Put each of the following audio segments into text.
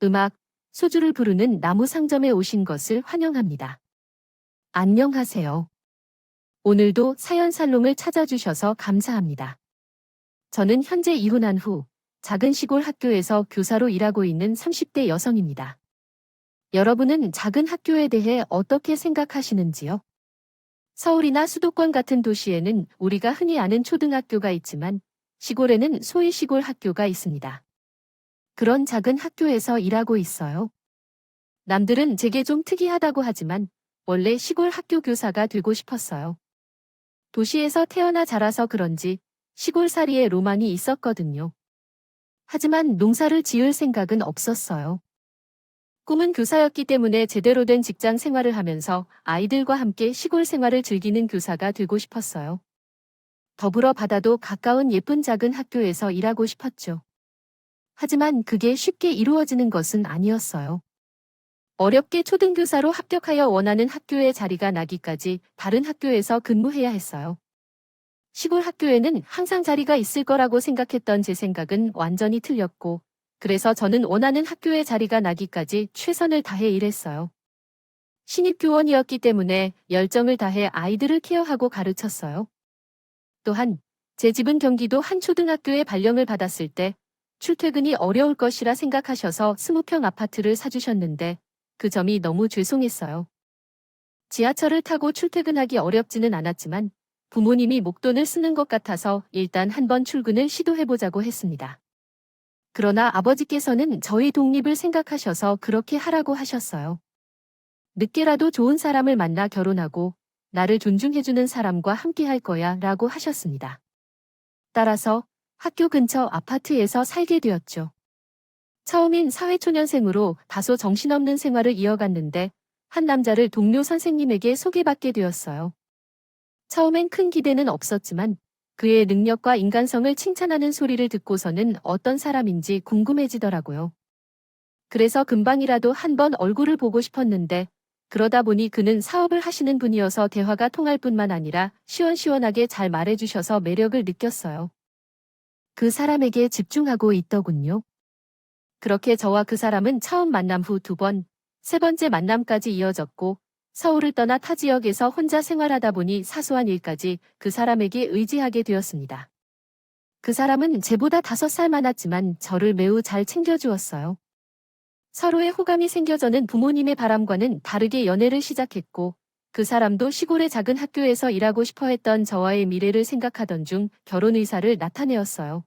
음악, 소주를 부르는 나무 상점에 오신 것을 환영합니다. 안녕하세요. 오늘도 사연 살롱을 찾아주셔서 감사합니다. 저는 현재 이혼한 후 작은 시골 학교에서 교사로 일하고 있는 30대 여성입니다. 여러분은 작은 학교에 대해 어떻게 생각하시는지요? 서울이나 수도권 같은 도시에는 우리가 흔히 아는 초등학교가 있지만 시골에는 소위 시골 학교가 있습니다. 그런 작은 학교에서 일하고 있어요. 남들은 제게 좀 특이하다고 하지만 원래 시골 학교 교사가 되고 싶었어요. 도시에서 태어나 자라서 그런지 시골살이에 로망이 있었거든요. 하지만 농사를 지을 생각은 없었어요. 꿈은 교사였기 때문에 제대로 된 직장 생활을 하면서 아이들과 함께 시골 생활을 즐기는 교사가 되고 싶었어요. 더불어 바다도 가까운 예쁜 작은 학교에서 일하고 싶었죠. 하지만 그게 쉽게 이루어지는 것은 아니었어요. 어렵게 초등교사로 합격하여 원하는 학교에 자리가 나기까지 다른 학교에서 근무해야 했어요. 시골 학교에는 항상 자리가 있을 거라고 생각했던 제 생각은 완전히 틀렸고, 그래서 저는 원하는 학교에 자리가 나기까지 최선을 다해 일했어요. 신입교원이었기 때문에 열정을 다해 아이들을 케어하고 가르쳤어요. 또한 제 집은 경기도 한 초등학교에 발령을 받았을 때 출퇴근이 어려울 것이라 생각하셔서 20평 아파트를 사주셨는데 그 점이 너무 죄송했어요. 지하철을 타고 출퇴근하기 어렵지는 않았지만 부모님이 목돈을 쓰는 것 같아서 일단 한번 출근을 시도해보자고 했습니다. 그러나 아버지께서는 저희 독립을 생각하셔서 그렇게 하라고 하셨어요. 늦게라도 좋은 사람을 만나 결혼하고 나를 존중해주는 사람과 함께 할 거야 라고 하셨습니다. 따라서 학교 근처 아파트에서 살게 되었죠. 처음인 사회초년생으로 다소 정신없는 생활을 이어갔는데 한 남자를 동료 선생님에게 소개받게 되었어요. 처음엔 큰 기대는 없었지만 그의 능력과 인간성을 칭찬하는 소리를 듣고서는 어떤 사람인지 궁금해지더라고요. 그래서 금방이라도 한번 얼굴을 보고 싶었는데 그러다 보니 그는 사업을 하시는 분이어서 대화가 통할 뿐만 아니라 시원시원하게 잘 말해주셔서 매력을 느꼈어요. 그 사람에게 집중하고 있더군요. 그렇게 저와 그 사람은 처음 만남 후 2번, 3번째 만남까지 이어졌고 서울을 떠나 타 지역에서 혼자 생활하다 보니 사소한 일까지 그 사람에게 의지하게 되었습니다. 그 사람은 제보다 5살 많았지만 저를 매우 잘 챙겨주었어요. 서로의 호감이 생겨 저는 부모님의 바람과는 다르게 연애를 시작했고 그 사람도 시골의 작은 학교에서 일하고 싶어 했던 저와의 미래를 생각하던 중 결혼 의사를 나타내었어요.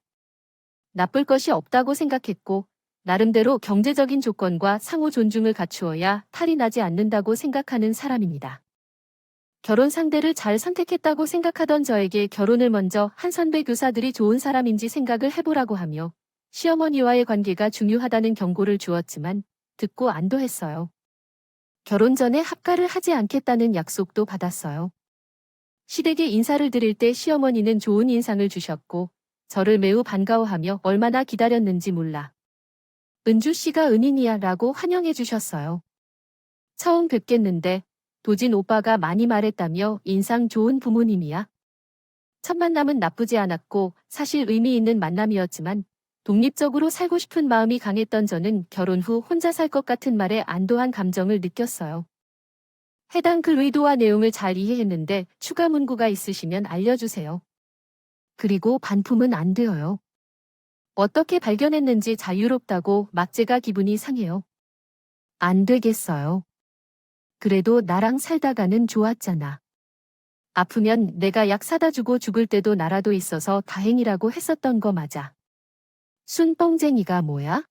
나쁠 것이 없다고 생각했고 나름대로 경제적인 조건과 상호 존중을 갖추어야 탈이 나지 않는다고 생각하는 사람입니다. 결혼 상대를 잘 선택했다고 생각하던 저에게 결혼을 먼저 한 선배 교사들이 좋은 사람인지 생각을 해보라고 하며 시어머니와의 관계가 중요하다는 경고를 주었지만 듣고 안도했어요. 결혼 전에 합가를 하지 않겠다는 약속도 받았어요. 시댁에 인사를 드릴 때 시어머니는 좋은 인상을 주셨고 저를 매우 반가워하며 얼마나 기다렸는지 몰라. 은주 씨가 은인이야 라고 환영해 주셨어요. 처음 뵙겠는데 도진 오빠가 많이 말했다며 인상 좋은 부모님이야. 첫 만남은 나쁘지 않았고 사실 의미 있는 만남이었지만 독립적으로 살고 싶은 마음이 강했던 저는 결혼 후 혼자 살 것 같은 말에 안도한 감정을 느꼈어요. 해당 글 의도와 내용을 잘 이해했는데 추가 문구가 있으시면 알려주세요. 그리고 반품은 안 되어요. 어떻게 발견했는지 자유롭다고 막제가 기분이 상해요. 안 되겠어요. 그래도 나랑 살다가는 좋았잖아. 아프면 내가 약 사다 주고 죽을 때도 나라도 있어서 다행이라고 했었던 거 맞아. 순 뻥쟁이가 뭐야?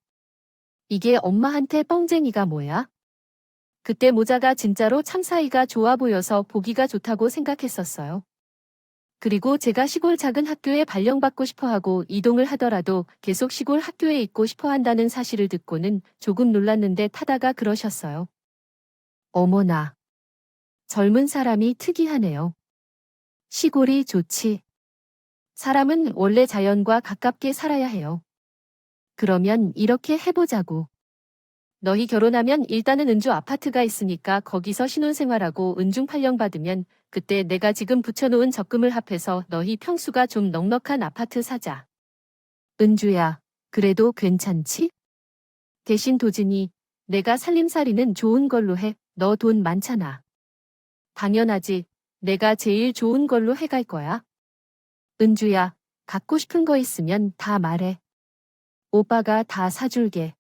이게 엄마한테 뻥쟁이가 뭐야? 그때 모자가 진짜로 참 사이가 좋아 보여서 보기가 좋다고 생각했었어요. 그리고 제가 시골 작은 학교에 발령받고 싶어하고 이동을 하더라도 계속 시골 학교에 있고 싶어 한다는 사실을 듣고는 조금 놀랐는데 타다가 그러셨어요. 어머나. 젊은 사람이 특이하네요. 시골이 좋지. 사람은 원래 자연과 가깝게 살아야 해요. 그러면 이렇게 해보자고. 너희 결혼하면 일단은 은주 아파트가 있으니까 거기서 신혼생활하고 은중 팔령 받으면 그때 내가 지금 붙여놓은 적금을 합해서 너희 평수가 좀 넉넉한 아파트 사자. 은주야, 그래도 괜찮지? 대신 도진이 내가 살림살이는 좋은 걸로 해. 너 돈 많잖아. 당연하지. 내가 제일 좋은 걸로 해갈 거야. 은주야, 갖고 싶은 거 있으면 다 말해. 오빠가 다 사줄게.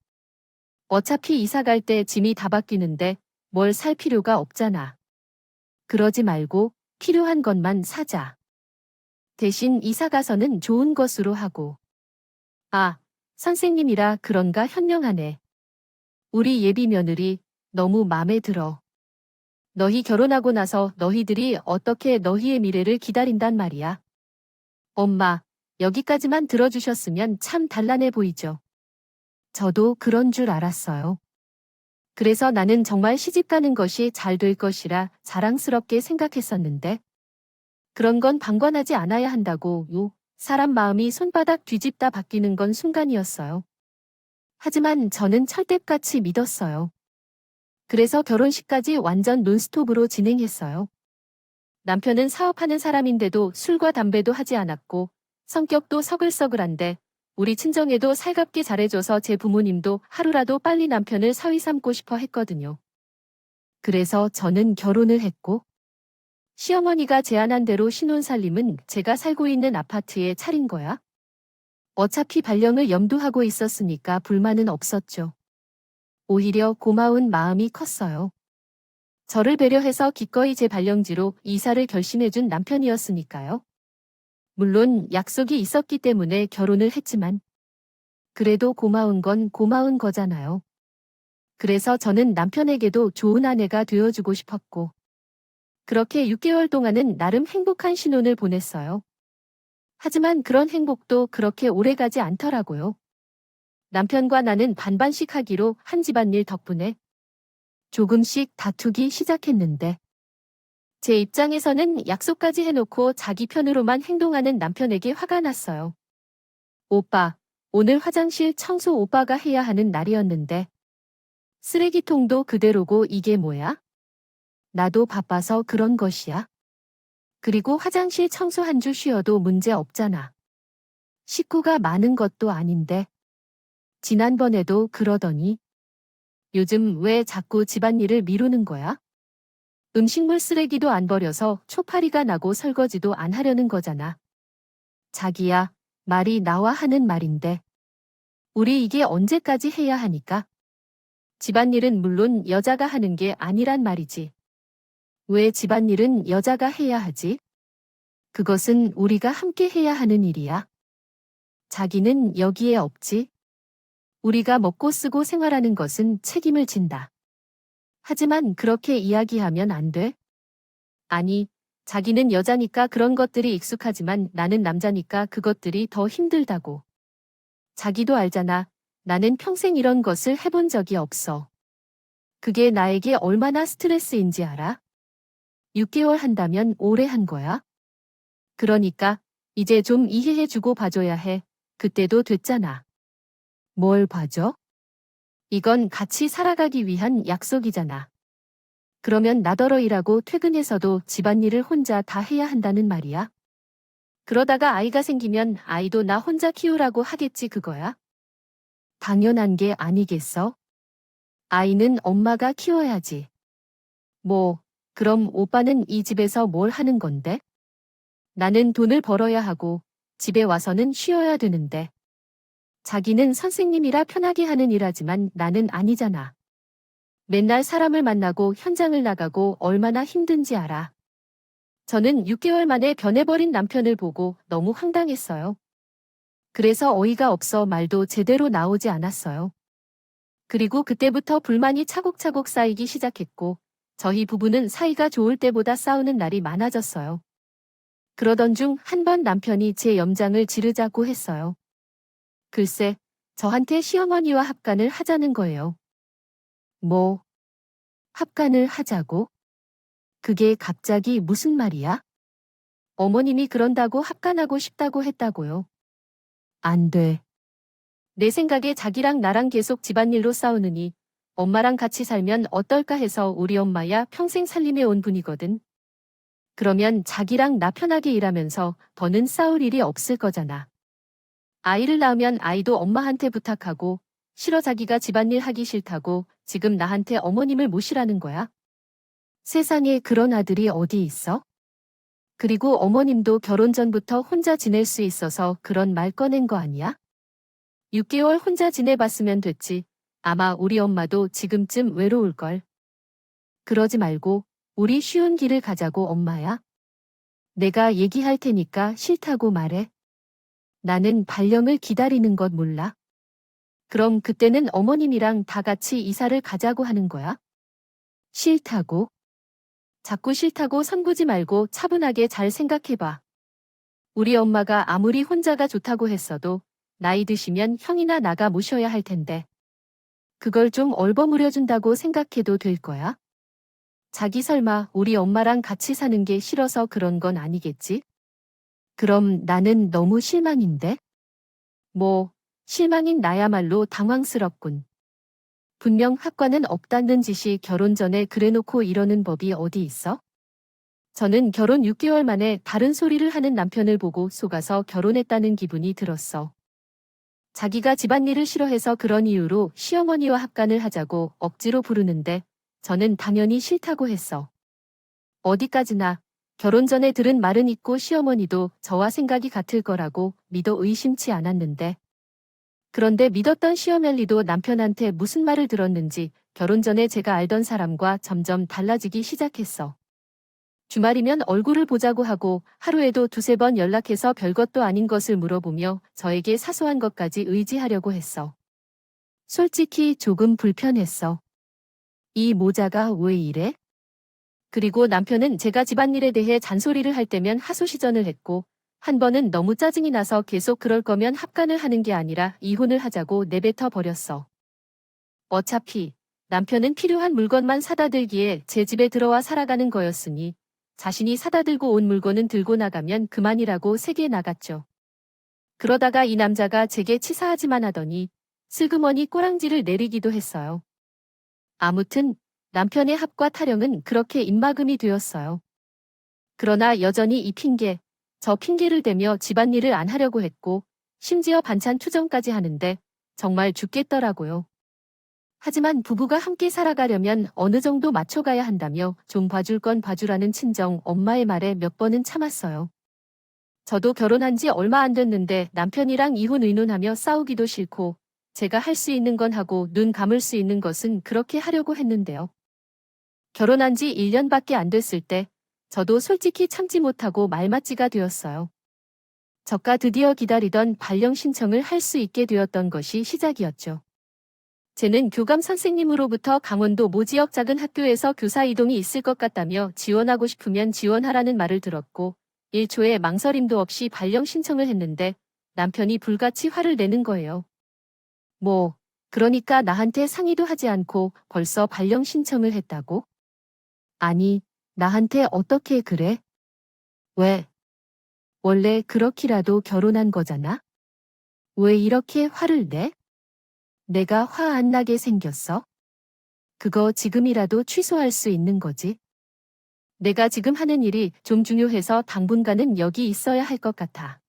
어차피 이사 갈 때 짐이 다 바뀌는데 뭘 살 필요가 없잖아. 그러지 말고 필요한 것만 사자. 대신 이사 가서는 좋은 것으로 하고. 아, 선생님이라 그런가 현명하네. 우리 예비 며느리 너무 맘에 들어. 너희 결혼하고 나서 너희들이 어떻게 너희의 미래를 기다린단 말이야. 엄마, 여기까지만 들어주셨으면 참 단란해 보이죠. 저도 그런 줄 알았어요. 그래서 나는 정말 시집 가는 것이 잘 될 것이라 자랑스럽게 생각했었는데 그런 건 방관하지 않아야 한다고 사람 마음이 손바닥 뒤집다 바뀌는 건 순간이었어요. 하지만 저는 철대같이 믿었어요. 그래서 결혼식까지 완전 논스톱으로 진행했어요. 남편은 사업하는 사람인데도 술과 담배도 하지 않았고 성격도 서글서글한데 우리 친정에도 살갑게 잘해줘서 제 부모님도 하루라도 빨리 남편을 사위 삼고 싶어 했거든요. 그래서 저는 결혼을 했고 시어머니가 제안한 대로 신혼살림은 제가 살고 있는 아파트에 차린 거야. 어차피 발령을 염두하고 있었으니까 불만은 없었죠. 오히려 고마운 마음이 컸어요. 저를 배려해서 기꺼이 제 발령지로 이사를 결심해준 남편이었으니까요. 물론 약속이 있었기 때문에 결혼을 했지만 그래도 고마운 건 고마운 거잖아요. 그래서 저는 남편에게도 좋은 아내가 되어주고 싶었고 그렇게 6개월 동안은 나름 행복한 신혼을 보냈어요. 하지만 그런 행복도 그렇게 오래가지 않더라고요. 남편과 나는 반반씩 하기로 한 집안일 덕분에 조금씩 다투기 시작했는데 제 입장에서는 약속까지 해놓고 자기 편으로만 행동하는 남편에게 화가 났어요. 오빠, 오늘 화장실 청소 오빠가 해야 하는 날이었는데 쓰레기통도 그대로고 이게 뭐야? 나도 바빠서 그런 것이야. 그리고 화장실 청소 한 주 쉬어도 문제 없잖아. 식구가 많은 것도 아닌데. 지난번에도 그러더니 요즘 왜 자꾸 집안일을 미루는 거야? 음식물 쓰레기도 안 버려서 초파리가 나고 설거지도 안 하려는 거잖아. 자기야, 말이 나와 하는 말인데. 우리 이게 언제까지 해야 하니까? 집안일은 물론 여자가 하는 게 아니란 말이지. 왜 집안일은 여자가 해야 하지? 그것은 우리가 함께 해야 하는 일이야. 자기는 여기에 없지. 우리가 먹고 쓰고 생활하는 것은 책임을 진다. 하지만 그렇게 이야기하면 안 돼. 아니, 자기는 여자니까 그런 것들이 익숙하지만 나는 남자니까 그것들이 더 힘들다고. 자기도 알잖아. 나는 평생 이런 것을 해본 적이 없어. 그게 나에게 얼마나 스트레스인지 알아? 6개월 한다면 오래 한 거야? 그러니까 이제 좀 이해해주고 봐줘야 해. 그때도 됐잖아. 뭘 봐줘? 이건 같이 살아가기 위한 약속이잖아. 그러면 나더러 일하고 퇴근해서도 집안일을 혼자 다 해야 한다는 말이야. 그러다가 아이가 생기면 아이도 나 혼자 키우라고 하겠지 그거야? 당연한 게 아니겠어? 아이는 엄마가 키워야지. 뭐, 그럼 오빠는 이 집에서 뭘 하는 건데? 나는 돈을 벌어야 하고 집에 와서는 쉬어야 되는데. 자기는 선생님이라 편하게 하는 일하지만 나는 아니잖아. 맨날 사람을 만나고 현장을 나가고 얼마나 힘든지 알아. 저는 6개월 만에 변해버린 남편을 보고 너무 황당했어요. 그래서 어이가 없어 말도 제대로 나오지 않았어요. 그리고 그때부터 불만이 차곡차곡 쌓이기 시작했고 저희 부부는 사이가 좋을 때보다 싸우는 날이 많아졌어요. 그러던 중 한 번 남편이 제 염장을 지르자고 했어요. 글쎄, 저한테 시어머니와 합간을 하자는 거예요. 뭐, 합간을 하자고? 그게 갑자기 무슨 말이야? 어머님이 그런다고 합간하고 싶다고 했다고요. 안 돼. 내 생각에 자기랑 나랑 계속 집안일로 싸우느니 엄마랑 같이 살면 어떨까 해서 우리 엄마야 평생 살림해 온 분이거든. 그러면 자기랑 나 편하게 일하면서 더는 싸울 일이 없을 거잖아. 아이를 낳으면 아이도 엄마한테 부탁하고 싫어 자기가 집안일 하기 싫다고 지금 나한테 어머님을 모시라는 거야? 세상에 그런 아들이 어디 있어? 그리고 어머님도 결혼 전부터 혼자 지낼 수 있어서 그런 말 꺼낸 거 아니야? 6개월 혼자 지내봤으면 됐지. 아마 우리 엄마도 지금쯤 외로울걸. 그러지 말고 우리 쉬운 길을 가자고 엄마야. 내가 얘기할 테니까 싫다고 말해. 나는 발령을 기다리는 것 몰라. 그럼 그때는 어머님이랑 다 같이 이사를 가자고 하는 거야? 싫다고? 자꾸 싫다고 선보지 말고 차분하게 잘 생각해봐. 우리 엄마가 아무리 혼자가 좋다고 했어도 나이 드시면 형이나 나가 모셔야 할 텐데. 그걸 좀 얼버무려준다고 생각해도 될 거야? 자기 설마 우리 엄마랑 같이 사는 게 싫어서 그런 건 아니겠지? 그럼 나는 너무 실망인데? 뭐, 실망인 나야말로 당황스럽군. 분명 학과는 없다는 짓이 결혼 전에 그래놓고 이러는 법이 어디 있어? 저는 결혼 6개월 만에 다른 소리를 하는 남편을 보고 속아서 결혼했다는 기분이 들었어. 자기가 집안일을 싫어해서 그런 이유로 시어머니와 합간을 하자고 억지로 부르는데 저는 당연히 싫다고 했어. 어디까지나 결혼 전에 들은 말은 있고 시어머니도 저와 생각이 같을 거라고 믿어 의심치 않았는데. 그런데 믿었던 시어머니도 남편한테 무슨 말을 들었는지 결혼 전에 제가 알던 사람과 점점 달라지기 시작했어. 주말이면 얼굴을 보자고 하고 하루에도 두세 번 연락해서 별것도 아닌 것을 물어보며 저에게 사소한 것까지 의지하려고 했어. 솔직히 조금 불편했어. 이 모자가 왜 이래? 그리고 남편은 제가 집안일에 대해 잔소리를 할 때면 하소시전을 했고 한 번은 너무 짜증이 나서 계속 그럴 거면 합간을 하는 게 아니라 이혼을 하자고 내뱉어 버렸어. 어차피 남편은 필요한 물건만 사다 들기에 제 집에 들어와 살아가는 거였으니 자신이 사다 들고 온 물건은 들고 나가면 그만이라고 세게 나갔죠. 그러다가 이 남자가 제게 치사하지만 하더니 슬그머니 꼬랑지를 내리기도 했어요. 아무튼 남편의 합과 타령은 그렇게 입막음이 되었어요. 그러나 여전히 이 핑계, 저 핑계를 대며 집안일을 안 하려고 했고 심지어 반찬 투정까지 하는데 정말 죽겠더라고요. 하지만 부부가 함께 살아가려면 어느 정도 맞춰가야 한다며 좀 봐줄 건 봐주라는 친정 엄마의 말에 몇 번은 참았어요. 저도 결혼한 지 얼마 안 됐는데 남편이랑 이혼 의논하며 싸우기도 싫고 제가 할 수 있는 건 하고 눈 감을 수 있는 것은 그렇게 하려고 했는데요. 결혼한 지 1년밖에 안 됐을 때 저도 솔직히 참지 못하고 말맞지가 되었어요. 저가 드디어 기다리던 발령 신청을 할 수 있게 되었던 것이 시작이었죠. 쟤는 교감 선생님으로부터 강원도 모 지역 작은 학교에서 교사 이동이 있을 것 같다며 지원하고 싶으면 지원하라는 말을 들었고 1초의 망설임도 없이 발령 신청을 했는데 남편이 불같이 화를 내는 거예요. 뭐, 그러니까 나한테 상의도 하지 않고 벌써 발령 신청을 했다고? 아니, 나한테 어떻게 그래? 왜? 원래 그렇기라도 결혼한 거잖아? 왜 이렇게 화를 내? 내가 화 안 나게 생겼어? 그거 지금이라도 취소할 수 있는 거지. 내가 지금 하는 일이 좀 중요해서 당분간은 여기 있어야 할 것 같아.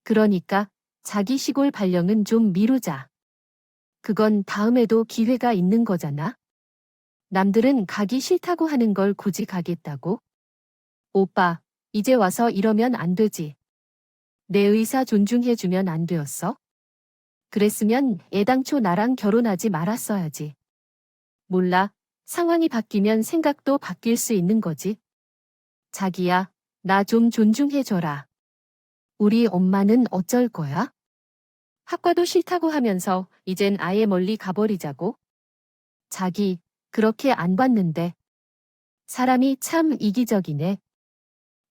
그러니까 자기 시골 발령은 좀 미루자. 그건 다음에도 기회가 있는 거잖아. 남들은 가기 싫다고 하는 걸 굳이 가겠다고? 오빠, 이제 와서 이러면 안 되지. 내 의사 존중해주면 안 되었어? 그랬으면 애당초 나랑 결혼하지 말았어야지. 몰라, 상황이 바뀌면 생각도 바뀔 수 있는 거지. 자기야, 나 좀 존중해줘라. 우리 엄마는 어쩔 거야? 학과도 싫다고 하면서 이젠 아예 멀리 가버리자고? 자기, 그렇게 안 봤는데. 사람이 참 이기적이네.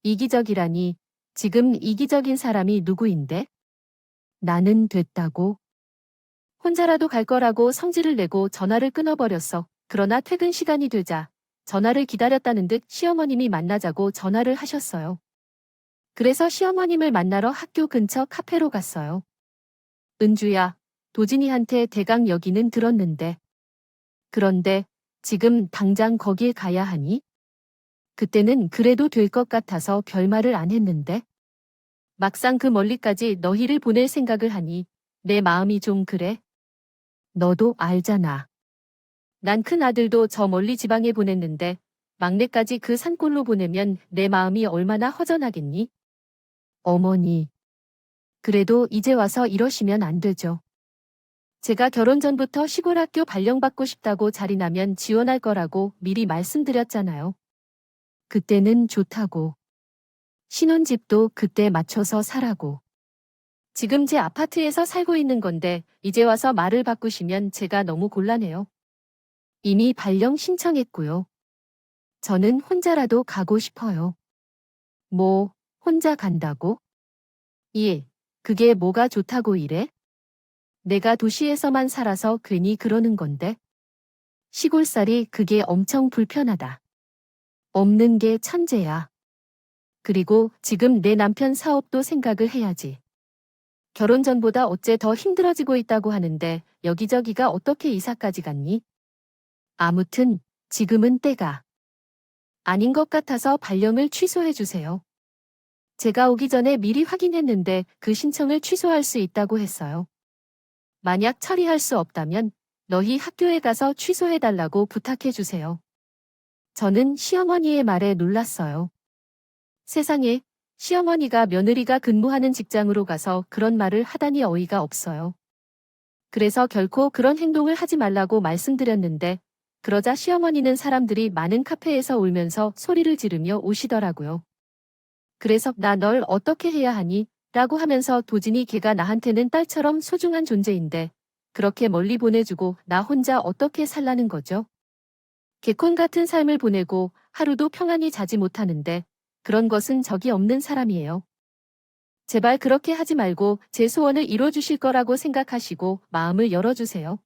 이기적이라니, 지금 이기적인 사람이 누구인데? 나는 됐다고. 혼자라도 갈 거라고 성질을 내고 전화를 끊어버렸어. 그러나 퇴근 시간이 되자 전화를 기다렸다는 듯 시어머님이 만나자고 전화를 하셨어요. 그래서 시어머님을 만나러 학교 근처 카페로 갔어요. 은주야, 도진이한테 대강 여기는 들었는데. 그런데 지금 당장 거길 가야 하니? 그때는 그래도 될 것 같아서 별말을 안 했는데. 막상 그 멀리까지 너희를 보낼 생각을 하니 내 마음이 좀 그래. 너도 알잖아. 난 큰 아들도 저 멀리 지방에 보냈는데 막내까지 그 산골로 보내면 내 마음이 얼마나 허전하겠니? 어머니, 그래도 이제 와서 이러시면 안 되죠. 제가 결혼 전부터 시골 학교 발령받고 싶다고 자리 나면 지원할 거라고 미리 말씀드렸잖아요. 그때는 좋다고. 신혼집도 그때 맞춰서 사라고. 지금 제 아파트에서 살고 있는 건데 이제 와서 말을 바꾸시면 제가 너무 곤란해요. 이미 발령 신청했고요. 저는 혼자라도 가고 싶어요. 뭐, 혼자 간다고? 예, 그게 뭐가 좋다고 이래? 내가 도시에서만 살아서 괜히 그러는 건데. 시골살이 그게 엄청 불편하다. 없는 게 천재야. 그리고 지금 내 남편 사업도 생각을 해야지. 결혼 전보다 어째 더 힘들어지고 있다고 하는데 여기저기가 어떻게 이사까지 갔니? 아무튼 지금은 때가 아닌 것 같아서 발령을 취소해 주세요. 제가 오기 전에 미리 확인했는데 그 신청을 취소할 수 있다고 했어요. 만약 처리할 수 없다면 너희 학교에 가서 취소해 달라고 부탁해 주세요. 저는 시어머니의 말에 놀랐어요. 세상에, 시어머니가 며느리가 근무하는 직장으로 가서 그런 말을 하다니 어이가 없어요. 그래서 결코 그런 행동을 하지 말라고 말씀드렸는데 그러자 시어머니는 사람들이 많은 카페에서 울면서 소리를 지르며 오시더라고요. 그래서 나 널 어떻게 해야 하니? 라고 하면서 도진이 걔가 나한테는 딸처럼 소중한 존재인데 그렇게 멀리 보내주고 나 혼자 어떻게 살라는 거죠? 개콘 같은 삶을 보내고 하루도 평안히 자지 못하는데 그런 것은 적이 없는 사람이에요. 제발 그렇게 하지 말고 제 소원을 이뤄주실 거라고 생각하시고 마음을 열어주세요.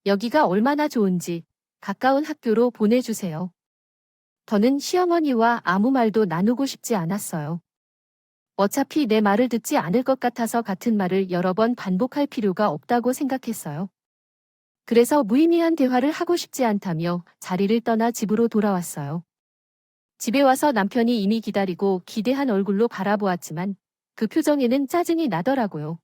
여기가 얼마나 좋은지 가까운 학교로 보내주세요. 저는 시어머니와 아무 말도 나누고 싶지 않았어요. 어차피 내 말을 듣지 않을 것 같아서 같은 말을 여러 번 반복할 필요가 없다고 생각했어요. 그래서 무의미한 대화를 하고 싶지 않다며 자리를 떠나 집으로 돌아왔어요. 집에 와서 남편이 이미 기다리고 기대한 얼굴로 바라보았지만 그 표정에는 짜증이 나더라고요.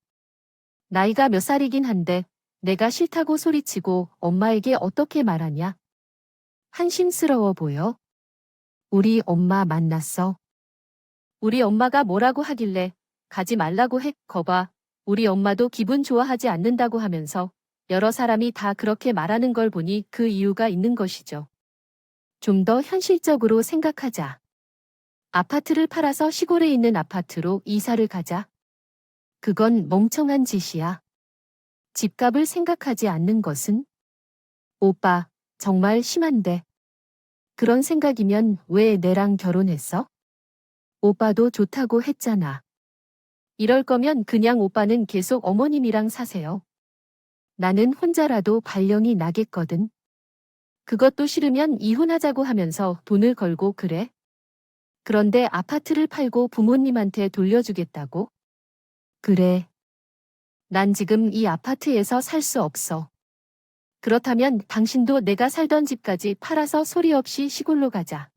나이가 몇 살이긴 한데 내가 싫다고 소리치고 엄마에게 어떻게 말하냐? 한심스러워 보여? 우리 엄마 만났어. 우리 엄마가 뭐라고 하길래 가지 말라고 해. 거봐. 우리 엄마도 기분 좋아하지 않는다고 하면서 여러 사람이 다 그렇게 말하는 걸 보니 그 이유가 있는 것이죠. 좀 더 현실적으로 생각하자. 아파트를 팔아서 시골에 있는 아파트로 이사를 가자. 그건 멍청한 짓이야. 집값을 생각하지 않는 것은? 오빠, 정말 심한데. 그런 생각이면 왜 내랑 결혼했어? 오빠도 좋다고 했잖아. 이럴 거면 그냥 오빠는 계속 어머님이랑 사세요. 나는 혼자라도 발령이 나겠거든. 그것도 싫으면 이혼하자고 하면서 돈을 걸고 그래? 그런데 아파트를 팔고 부모님한테 돌려주겠다고? 그래. 난 지금 이 아파트에서 살 수 없어. 그렇다면 당신도 내가 살던 집까지 팔아서 소리 없이 시골로 가자.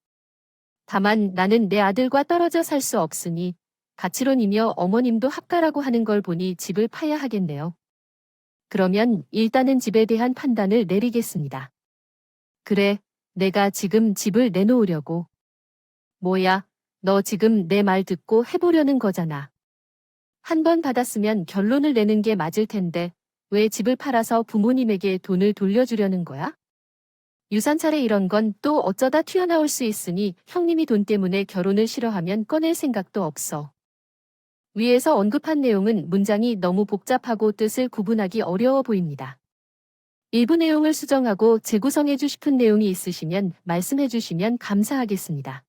다만 나는 내 아들과 떨어져 살 수 없으니 가치론이며 어머님도 합가라고 하는 걸 보니 집을 파야 하겠네요. 그러면 일단은 집에 대한 판단을 내리겠습니다. 그래, 내가 지금 집을 내놓으려고. 뭐야, 너 지금 내 말 듣고 해보려는 거잖아. 한 번 받았으면 결론을 내는 게 맞을 텐데 왜 집을 팔아서 부모님에게 돈을 돌려주려는 거야? 유산 차례 이런 건 또 어쩌다 튀어나올 수 있으니 형님이 돈 때문에 결혼을 싫어하면 꺼낼 생각도 없어. 위에서 언급한 내용은 문장이 너무 복잡하고 뜻을 구분하기 어려워 보입니다. 일부 내용을 수정하고 재구성해주고 싶은 내용이 있으시면 말씀해 주시면 감사하겠습니다.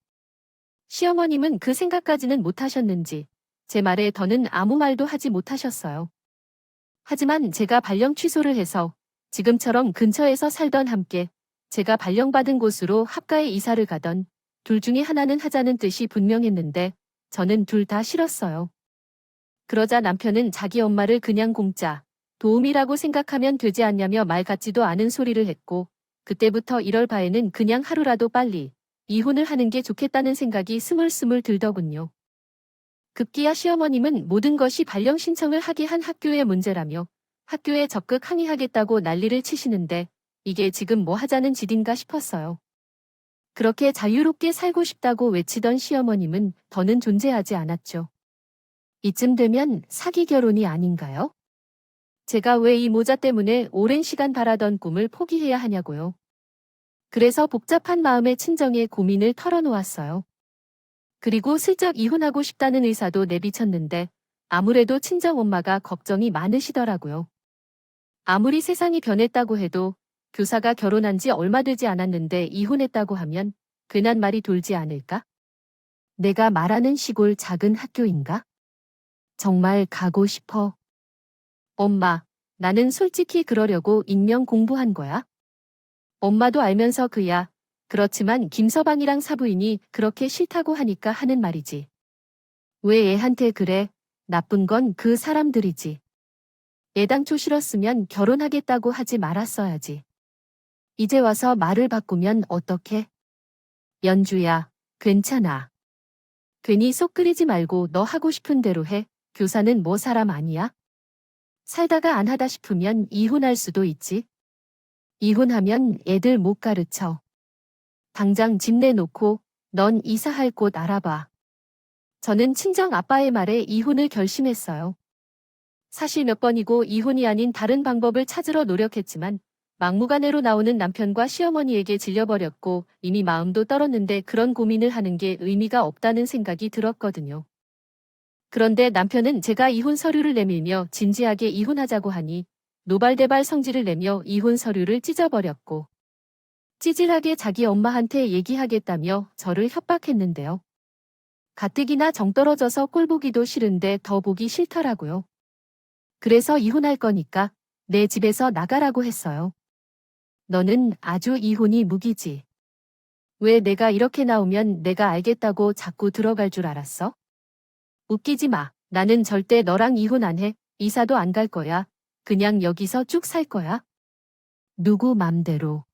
시어머님은 그 생각까지는 못하셨는지 제 말에 더는 아무 말도 하지 못하셨어요. 하지만 제가 발령 취소를 해서 지금처럼 근처에서 살던 함께 제가 발령받은 곳으로 합가에 이사를 가던 둘 중에 하나는 하자는 뜻이 분명했는데 저는 둘 다 싫었어요. 그러자 남편은 자기 엄마를 그냥 공짜 도움이라고 생각하면 되지 않냐며 말 같지도 않은 소리를 했고 그때부터 이럴 바에는 그냥 하루라도 빨리 이혼을 하는 게 좋겠다는 생각이 스물스물 들더군요. 급기야 시어머님은 모든 것이 발령 신청을 하게 한 학교의 문제라며 학교에 적극 항의하겠다고 난리를 치시는데 이게 지금 뭐 하자는 짓인가 싶었어요. 그렇게 자유롭게 살고 싶다고 외치던 시어머님은 더는 존재하지 않았죠. 이쯤 되면 사기 결혼이 아닌가요? 제가 왜 이 모자 때문에 오랜 시간 바라던 꿈을 포기해야 하냐고요. 그래서 복잡한 마음의 친정에 고민을 털어놓았어요. 그리고 슬쩍 이혼하고 싶다는 의사도 내비쳤는데 아무래도 친정엄마가 걱정이 많으시더라고요. 아무리 세상이 변했다고 해도 교사가 결혼한 지 얼마 되지 않았는데 이혼했다고 하면 괜한 말이 돌지 않을까? 내가 말하는 시골 작은 학교인가? 정말 가고 싶어. 엄마, 나는 솔직히 그러려고 익명 공부한 거야. 엄마도 알면서 그야. 그렇지만 김서방이랑 사부인이 그렇게 싫다고 하니까 하는 말이지. 왜 애한테 그래? 나쁜 건 그 사람들이지. 애당초 싫었으면 결혼하겠다고 하지 말았어야지. 이제 와서 말을 바꾸면 어떡해? 연주야, 괜찮아. 괜히 속 끓이지 말고 너 하고 싶은 대로 해. 교사는 뭐 사람 아니야? 살다가 안 하다 싶으면 이혼할 수도 있지. 이혼하면 애들 못 가르쳐. 당장 집 내놓고 넌 이사할 곳 알아봐. 저는 친정 아빠의 말에 이혼을 결심했어요. 사실 몇 번이고 이혼이 아닌 다른 방법을 찾으러 노력했지만 막무가내로 나오는 남편과 시어머니에게 질려버렸고 이미 마음도 떨었는데 그런 고민을 하는 게 의미가 없다는 생각이 들었거든요. 그런데 남편은 제가 이혼 서류를 내밀며 진지하게 이혼하자고 하니 노발대발 성질을 내며 이혼 서류를 찢어버렸고 찌질하게 자기 엄마한테 얘기하겠다며 저를 협박했는데요. 가뜩이나 정 떨어져서 꼴 보기도 싫은데 더 보기 싫더라고요. 그래서 이혼할 거니까 내 집에서 나가라고 했어요. 너는 아주 이혼이 무기지. 왜 내가 이렇게 나오면 내가 알겠다고 자꾸 들어갈 줄 알았어? 웃기지 마. 나는 절대 너랑 이혼 안 해. 이사도 안 갈 거야. 그냥 여기서 쭉 살 거야. 누구 맘대로.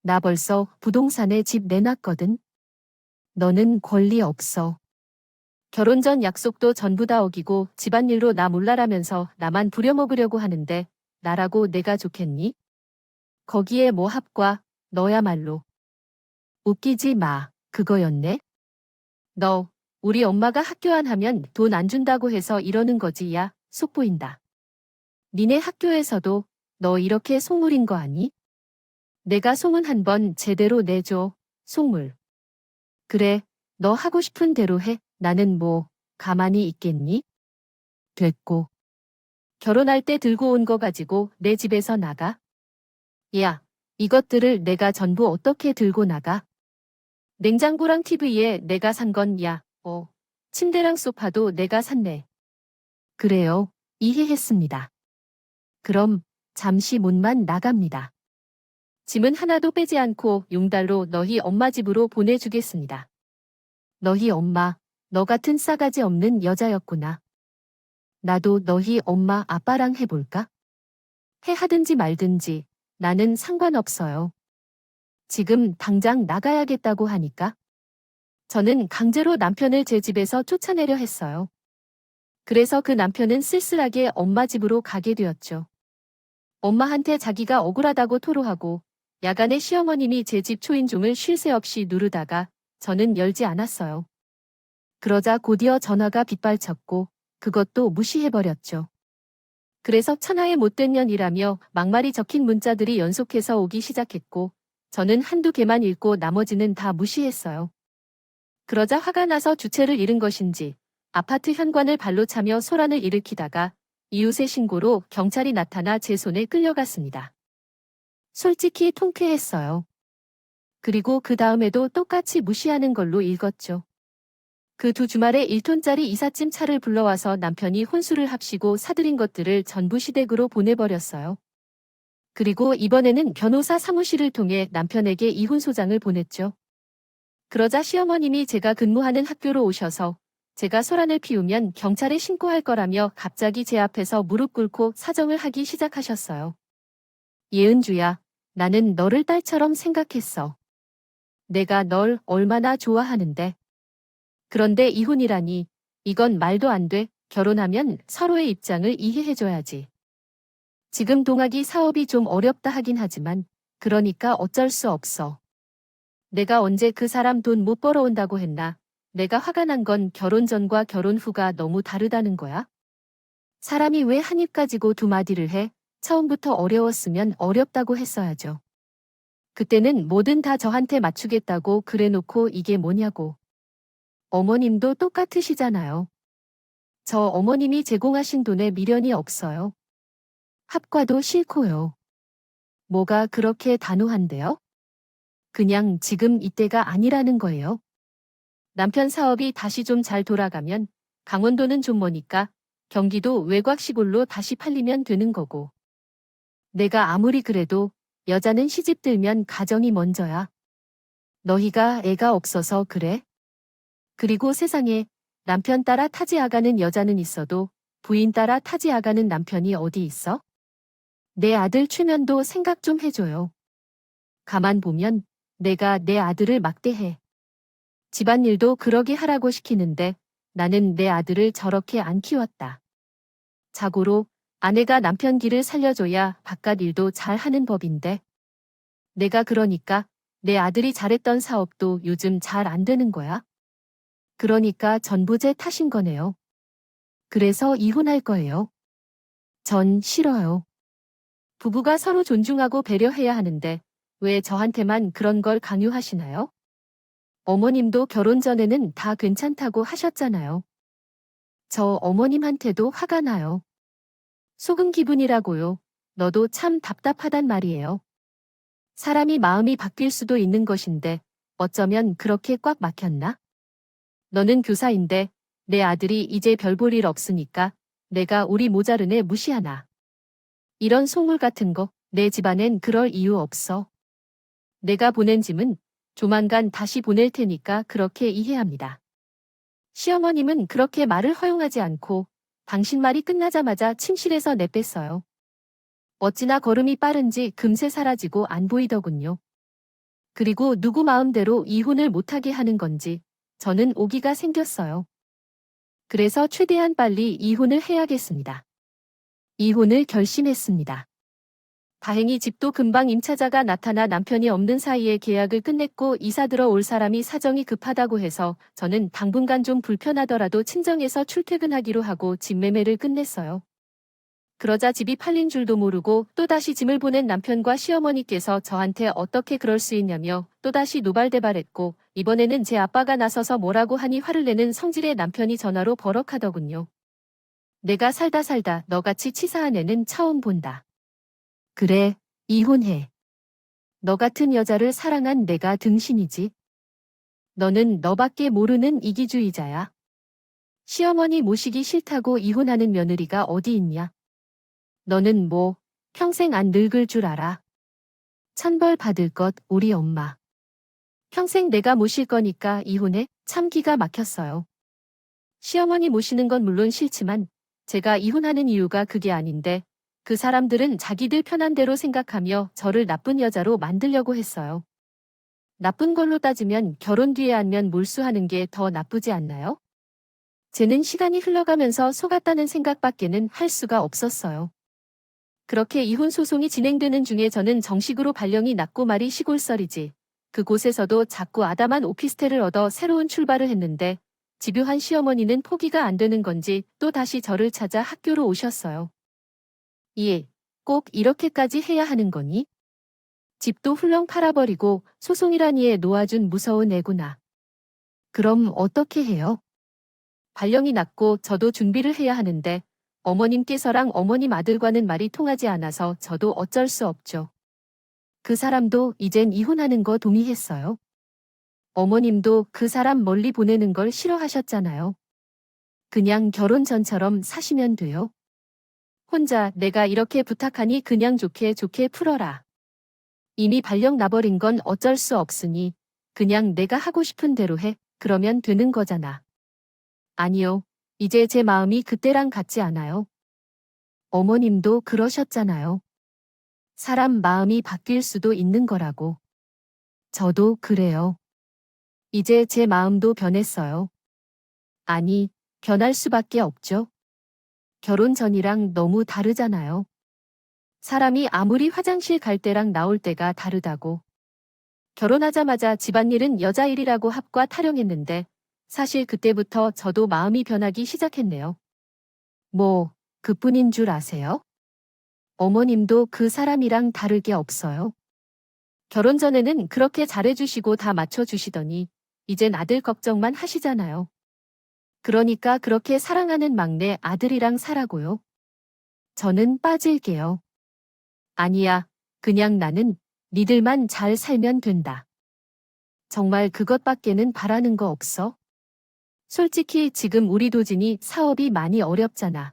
나 벌써 부동산에 집 내놨거든. 너는 권리 없어. 결혼 전 약속도 전부 다 어기고 집안일로 나 몰라라면서 나만 부려먹으려고 하는데 나라고 내가 좋겠니? 거기에 뭐 합과 너야말로. 웃기지 마. 그거였네? 너 우리 엄마가 학교 안 하면 돈 안 준다고 해서 이러는 거지. 야, 속 보인다. 니네 학교에서도 너 이렇게 속물인 거 아니? 내가 소문 한 번 제대로 내줘. 속물. 그래, 너 하고 싶은 대로 해. 나는 뭐 가만히 있겠니? 됐고. 결혼할 때 들고 온 거 가지고 내 집에서 나가. 야, 이것들을 내가 전부 어떻게 들고 나가? 냉장고랑 TV에 내가 산 건 야, 침대랑 소파도 내가 샀네. 그래요, 이해했습니다. 그럼 잠시 문만 나갑니다. 짐은 하나도 빼지 않고 용달로 너희 엄마 집으로 보내주겠습니다. 너희 엄마, 너 같은 싸가지 없는 여자였구나. 나도 너희 엄마 아빠랑 해볼까? 해 하든지 말든지 나는 상관없어요. 지금 당장 나가야겠다고 하니까. 저는 강제로 남편을 제 집에서 쫓아내려 했어요. 그래서 그 남편은 쓸쓸하게 엄마 집으로 가게 되었죠. 엄마한테 자기가 억울하다고 토로하고 야간에 시어머님이 제 집 초인종을 쉴 새 없이 누르다가 저는 열지 않았어요. 그러자 곧이어 전화가 빗발쳤고 그것도 무시해버렸죠. 그래서 천하의 못된 년이라며 막말이 적힌 문자들이 연속해서 오기 시작했고 저는 한두 개만 읽고 나머지는 다 무시했어요. 그러자 화가 나서 주체를 잃은 것인지 아파트 현관을 발로 차며 소란을 일으키다가 이웃의 신고로 경찰이 나타나 제 손에 끌려갔습니다. 솔직히 통쾌했어요. 그리고 그 다음에도 똑같이 무시하는 걸로 읽었죠. 그 두 주말에 1톤짜리 이삿짐 차를 불러와서 남편이 혼수를 합시고 사들인 것들을 전부 시댁으로 보내버렸어요. 그리고 이번에는 변호사 사무실을 통해 남편에게 이혼소장을 보냈죠. 그러자 시어머님이 제가 근무하는 학교로 오셔서 제가 소란을 피우면 경찰에 신고할 거라며 갑자기 제 앞에서 무릎 꿇고 사정을 하기 시작하셨어요. 예은주야, 나는 너를 딸처럼 생각했어. 내가 널 얼마나 좋아하는데. 그런데 이혼이라니, 이건 말도 안 돼. 결혼하면 서로의 입장을 이해해줘야지. 지금 동학이 사업이 좀 어렵다 하긴 하지만 그러니까 어쩔 수 없어. 내가 언제 그 사람 돈 못 벌어온다고 했나? 내가 화가 난 건 결혼 전과 결혼 후가 너무 다르다는 거야. 사람이 왜 한 입 가지고 두 마디를 해? 처음부터 어려웠으면 어렵다고 했어야죠. 그때는 뭐든 다 저한테 맞추겠다고 그래놓고 이게 뭐냐고. 어머님도 똑같으시잖아요. 저 어머님이 제공하신 돈에 미련이 없어요. 합과도 싫고요. 뭐가 그렇게 단호한데요? 그냥 지금 이때가 아니라는 거예요. 남편 사업이 다시 좀 잘 돌아가면 강원도는 좀 머니까 경기도 외곽 시골로 다시 팔리면 되는 거고. 내가 아무리 그래도 여자는 시집 들면 가정이 먼저야. 너희가 애가 없어서 그래? 그리고 세상에 남편 따라 타지아가는 여자는 있어도 부인 따라 타지아가는 남편이 어디 있어? 내 아들 최면도 생각 좀 해줘요. 가만 보면 내가 내 아들을 막대해. 집안일도 그러게 하라고 시키는데 나는 내 아들을 저렇게 안 키웠다. 자고로 아내가 남편 길을 살려줘야 바깥 일도 잘 하는 법인데. 내가 그러니까 내 아들이 잘했던 사업도 요즘 잘 안 되는 거야. 그러니까 전부 제 탓인 거네요. 그래서 이혼할 거예요. 전 싫어요. 부부가 서로 존중하고 배려해야 하는데 왜 저한테만 그런 걸 강요하시나요? 어머님도 결혼 전에는 다 괜찮다고 하셨잖아요. 저 어머님한테도 화가 나요. 속은 기분이라고요. 너도 참 답답하단 말이에요. 사람이 마음이 바뀔 수도 있는 것인데 어쩌면 그렇게 꽉 막혔나? 너는 교사인데 내 아들이 이제 별 볼 일 없으니까 내가 우리 모자른애 무시하나. 이런 속물 같은 거 내 집안엔 그럴 이유 없어. 내가 보낸 짐은 조만간 다시 보낼 테니까 그렇게 이해합니다. 시어머님은 그렇게 말을 허용하지 않고 당신 말이 끝나자마자 침실에서 내뺐어요. 어찌나 걸음이 빠른지 금세 사라지고 안 보이더군요. 그리고 누구 마음대로 이혼을 못하게 하는 건지 저는 오기가 생겼어요. 그래서 최대한 빨리 이혼을 해야겠습니다. 이혼을 결심했습니다. 다행히 집도 금방 임차자가 나타나 남편이 없는 사이에 계약을 끝냈고 이사 들어올 사람이 사정이 급하다고 해서 저는 당분간 좀 불편하더라도 친정에서 출퇴근하기로 하고 집 매매를 끝냈어요. 그러자 집이 팔린 줄도 모르고 또다시 짐을 보낸 남편과 시어머니께서 저한테 어떻게 그럴 수 있냐며 또다시 노발대발했고 이번에는 제 아빠가 나서서 뭐라고 하니 화를 내는 성질의 남편이 전화로 버럭하더군요. 내가 살다 너같이 치사한 애는 처음 본다. 그래, 이혼해. 너 같은 여자를 사랑한 내가 등신이지. 너는 너밖에 모르는 이기주의자야. 시어머니 모시기 싫다고 이혼하는 며느리가 어디 있냐? 너는 뭐 평생 안 늙을 줄 알아. 천벌 받을 것 우리 엄마. 평생 내가 모실 거니까 이혼해? 참 기가 막혔어요. 시어머니 모시는 건 물론 싫지만 제가 이혼하는 이유가 그게 아닌데 그 사람들은 자기들 편한 대로 생각하며 저를 나쁜 여자로 만들려고 했어요. 나쁜 걸로 따지면 결혼 뒤에 안면 몰수하는 게 더 나쁘지 않나요? 쟤는 시간이 흘러가면서 속았다는 생각밖에는 할 수가 없었어요. 그렇게 이혼 소송이 진행되는 중에 저는 정식으로 발령이 났고 말이 시골썰이지. 그곳에서도 자꾸 아담한 오피스텔을 얻어 새로운 출발을 했는데 집요한 시어머니는 포기가 안 되는 건지 또 다시 저를 찾아 학교로 오셨어요. 예, 꼭 이렇게까지 해야 하는 거니? 집도 훌렁 팔아버리고 소송이라니에 놓아준 무서운 애구나. 그럼 어떻게 해요? 발령이 났고 저도 준비를 해야 하는데 어머님께서랑 어머님 아들과는 말이 통하지 않아서 저도 어쩔 수 없죠. 그 사람도 이젠 이혼하는 거 동의했어요. 어머님도 그 사람 멀리 보내는 걸 싫어하셨잖아요. 그냥 결혼 전처럼 사시면 돼요. 혼자 내가 이렇게 부탁하니 그냥 좋게 좋게 풀어라. 이미 발령 나버린 건 어쩔 수 없으니 그냥 내가 하고 싶은 대로 해. 그러면 되는 거잖아. 아니요. 이제 제 마음이 그때랑 같지 않아요. 어머님도 그러셨잖아요. 사람 마음이 바뀔 수도 있는 거라고. 저도 그래요. 이제 제 마음도 변했어요. 아니, 변할 수밖에 없죠. 결혼 전이랑 너무 다르잖아요. 사람이 아무리 화장실 갈 때랑 나올 때가 다르다고. 결혼하자마자 집안일은 여자 일이라고 합과 타령했는데 사실 그때부터 저도 마음이 변하기 시작했네요. 뭐, 그뿐인 줄 아세요? 어머님도 그 사람이랑 다를 게 없어요. 결혼 전에는 그렇게 잘해주시고 다 맞춰주시더니 이젠 아들 걱정만 하시잖아요. 그러니까 그렇게 사랑하는 막내 아들이랑 살아고요. 저는 빠질게요. 아니야, 그냥 나는 니들만 잘 살면 된다. 정말 그것밖에는 바라는 거 없어? 솔직히 지금 우리 도진이 사업이 많이 어렵잖아.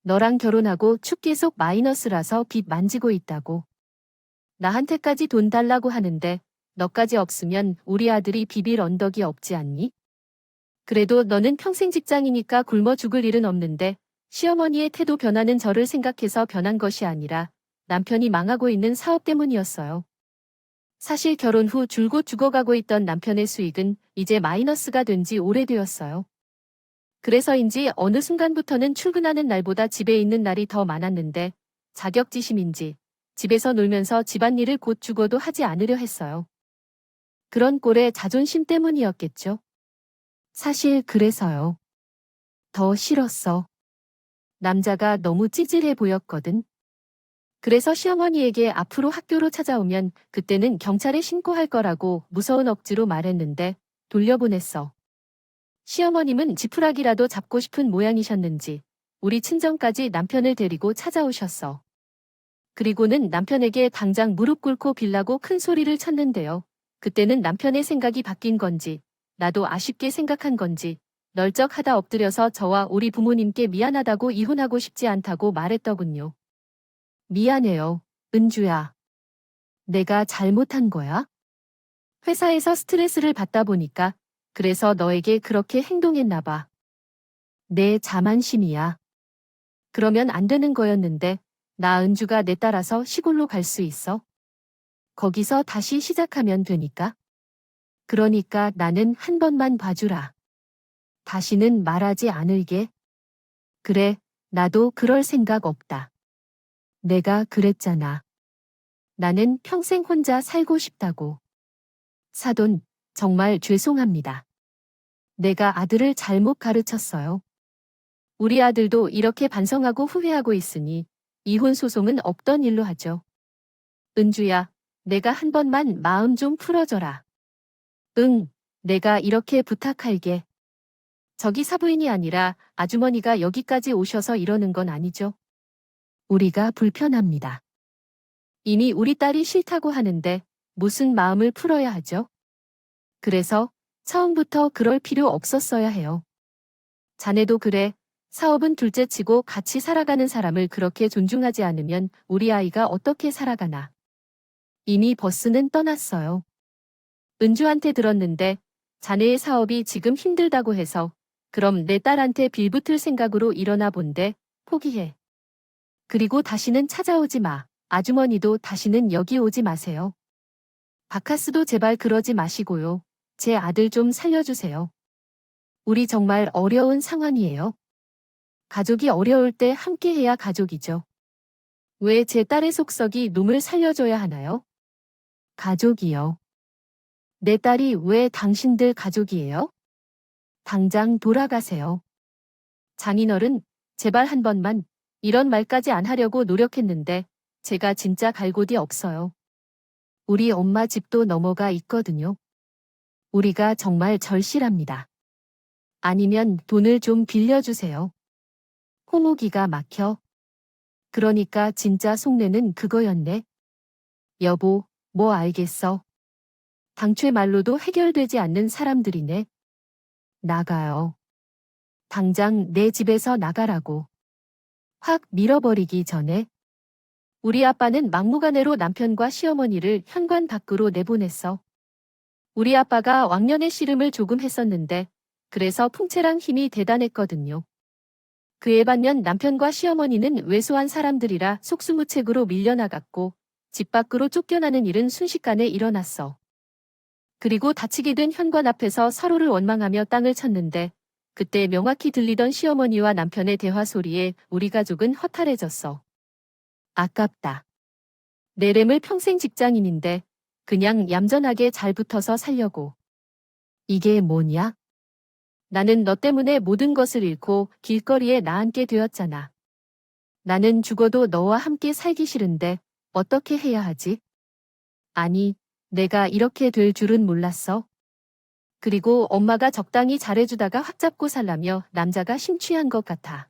너랑 결혼하고 축 계속 마이너스라서 빚 만지고 있다고. 나한테까지 돈 달라고 하는데 너까지 없으면 우리 아들이 비빌 언덕이 없지 않니? 그래도 너는 평생 직장이니까 굶어 죽을 일은 없는데 시어머니의 태도 변하는 저를 생각해서 변한 것이 아니라 남편이 망하고 있는 사업 때문이었어요. 사실 결혼 후 줄곧 죽어가고 있던 남편의 수익은 이제 마이너스가 된 지 오래되었어요. 그래서인지 어느 순간부터는 출근하는 날보다 집에 있는 날이 더 많았는데 자격지심인지 집에서 놀면서 집안일을 곧 죽어도 하지 않으려 했어요. 그런 꼴의 자존심 때문이었겠죠. 사실 그래서요. 더 싫었어. 남자가 너무 찌질해 보였거든. 그래서 시어머니에게 앞으로 학교로 찾아오면 그때는 경찰에 신고할 거라고 무서운 억지로 말했는데 돌려보냈어. 시어머님은 지푸라기라도 잡고 싶은 모양이셨는지 우리 친정까지 남편을 데리고 찾아오셨어. 그리고는 남편에게 당장 무릎 꿇고 빌라고 큰 소리를 쳤는데요. 그때는 남편의 생각이 바뀐 건지 나도 아쉽게 생각한 건지 널쩍하다 엎드려서 저와 우리 부모님께 미안하다고 이혼하고 싶지 않다고 말했더군요. 미안해요, 은주야. 내가 잘못한 거야? 회사에서 스트레스를 받다 보니까 그래서 너에게 그렇게 행동했나 봐. 내 자만심이야. 그러면 안 되는 거였는데 나 은주가 내 따라서 시골로 갈 수 있어? 거기서 다시 시작하면 되니까. 그러니까 나는 한 번만 봐주라. 다시는 말하지 않을게. 그래, 나도 그럴 생각 없다. 내가 그랬잖아. 나는 평생 혼자 살고 싶다고. 사돈, 정말 죄송합니다. 내가 아들을 잘못 가르쳤어요. 우리 아들도 이렇게 반성하고 후회하고 있으니 이혼 소송은 없던 일로 하죠. 은주야, 내가 한 번만 마음 좀 풀어줘라. 응, 내가 이렇게 부탁할게. 저기 사부인이 아니라 아주머니가 여기까지 오셔서 이러는 건 아니죠. 우리가 불편합니다. 이미 우리 딸이 싫다고 하는데 무슨 마음을 풀어야 하죠? 그래서 처음부터 그럴 필요 없었어야 해요. 자네도 그래. 사업은 둘째치고 같이 살아가는 사람을 그렇게 존중하지 않으면 우리 아이가 어떻게 살아가나. 이미 버스는 떠났어요. 은주한테 들었는데 자네의 사업이 지금 힘들다고 해서 그럼 내 딸한테 빌붙을 생각으로 일어나 본데 포기해. 그리고 다시는 찾아오지 마. 아주머니도 다시는 여기 오지 마세요. 바카스도 제발 그러지 마시고요. 제 아들 좀 살려주세요. 우리 정말 어려운 상황이에요. 가족이 어려울 때 함께해야 가족이죠. 왜 제 딸의 속썩이 놈을 살려줘야 하나요? 가족이요. 내 딸이 왜 당신들 가족이에요? 당장 돌아가세요. 장인어른, 제발 한 번만 이런 말까지 안 하려고 노력했는데 제가 진짜 갈 곳이 없어요. 우리 엄마 집도 넘어가 있거든요. 우리가 정말 절실합니다. 아니면 돈을 좀 빌려주세요. 호모기가 막혀. 그러니까 진짜 속내는 그거였네. 여보, 뭐 알겠어. 당최 말로도 해결되지 않는 사람들이네. 나가요. 당장 내 집에서 나가라고. 확 밀어버리기 전에. 우리 아빠는 막무가내로 남편과 시어머니를 현관 밖으로 내보냈어. 우리 아빠가 왕년에 씨름을 조금 했었는데 그래서 풍채랑 힘이 대단했거든요. 그에 반면 남편과 시어머니는 왜소한 사람들이라 속수무책으로 밀려나갔고 집 밖으로 쫓겨나는 일은 순식간에 일어났어. 그리고 다치게 된 현관 앞에서 서로를 원망하며 땅을 쳤는데 그때 명확히 들리던 시어머니와 남편의 대화 소리에 우리 가족은 허탈해졌어. 아깝다. 내램을 평생 직장인인데 그냥 얌전하게 잘 붙어서 살려고. 이게 뭐냐? 나는 너 때문에 모든 것을 잃고 길거리에 나앉게 되었잖아. 나는 죽어도 너와 함께 살기 싫은데 어떻게 해야 하지? 아니, 내가 이렇게 될 줄은 몰랐어. 그리고 엄마가 적당히 잘해주다가 확 잡고 살라며 남자가 심취한 것 같아.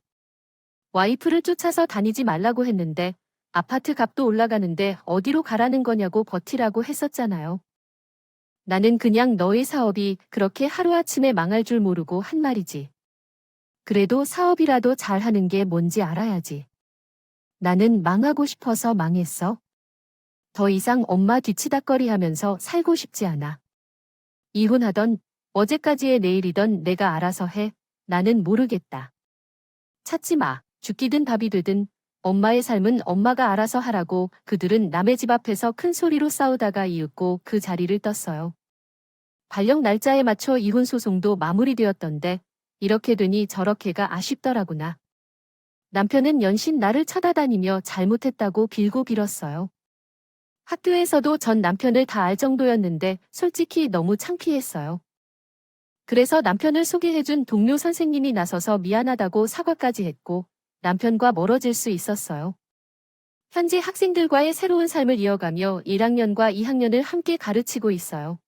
와이프를 쫓아서 다니지 말라고 했는데 아파트 값도 올라가는데 어디로 가라는 거냐고 버티라고 했었잖아요. 나는 그냥 너의 사업이 그렇게 하루아침에 망할 줄 모르고 한 말이지. 그래도 사업이라도 잘하는 게 뭔지 알아야지. 나는 망하고 싶어서 망했어. 더 이상 엄마 뒤치다꺼리 하면서 살고 싶지 않아. 이혼하던 어제까지의 내일이던 내가 알아서 해. 나는 모르겠다. 찾지 마. 죽기든 밥이 되든 엄마의 삶은 엄마가 알아서 하라고 그들은 남의 집 앞에서 큰 소리로 싸우다가 이윽고 그 자리를 떴어요. 발령 날짜에 맞춰 이혼 소송도 마무리되었던데 이렇게 되니 저렇게가 아쉽더라구나. 남편은 연신 나를 쳐다다니며 잘못했다고 빌고 빌었어요. 학교에서도 전 남편을 다 알 정도였는데 솔직히 너무 창피했어요. 그래서 남편을 소개해준 동료 선생님이 나서서 미안하다고 사과까지 했고 남편과 멀어질 수 있었어요. 현재 학생들과의 새로운 삶을 이어가며 1학년과 2학년을 함께 가르치고 있어요.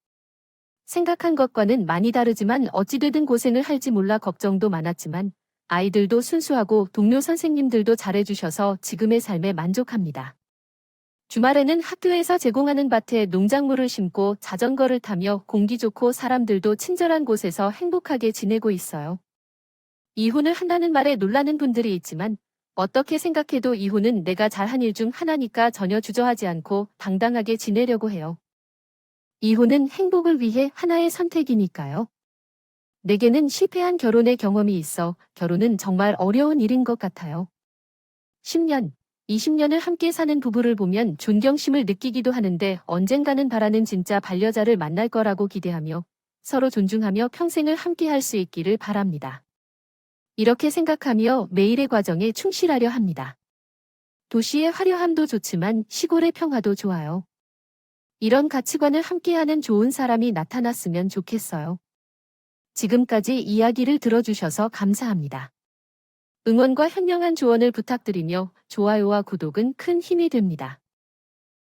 생각한 것과는 많이 다르지만 어찌되든 고생을 할지 몰라 걱정도 많았지만 아이들도 순수하고 동료 선생님들도 잘해주셔서 지금의 삶에 만족합니다. 주말에는 학교에서 제공하는 밭에 농작물을 심고 자전거를 타며 공기 좋고 사람들도 친절한 곳에서 행복하게 지내고 있어요. 이혼을 한다는 말에 놀라는 분들이 있지만 어떻게 생각해도 이혼은 내가 잘한 일 중 하나니까 전혀 주저하지 않고 당당하게 지내려고 해요. 이혼은 행복을 위해 하나의 선택이니까요. 내게는 실패한 결혼의 경험이 있어 결혼은 정말 어려운 일인 것 같아요. 10년, 20년을 함께 사는 부부를 보면 존경심을 느끼기도 하는데 언젠가는 바라는 진짜 반려자를 만날 거라고 기대하며 서로 존중하며 평생을 함께 할 수 있기를 바랍니다. 이렇게 생각하며 매일의 과정에 충실하려 합니다. 도시의 화려함도 좋지만 시골의 평화도 좋아요. 이런 가치관을 함께하는 좋은 사람이 나타났으면 좋겠어요. 지금까지 이야기를 들어주셔서 감사합니다. 응원과 현명한 조언을 부탁드리며 좋아요와 구독은 큰 힘이 됩니다.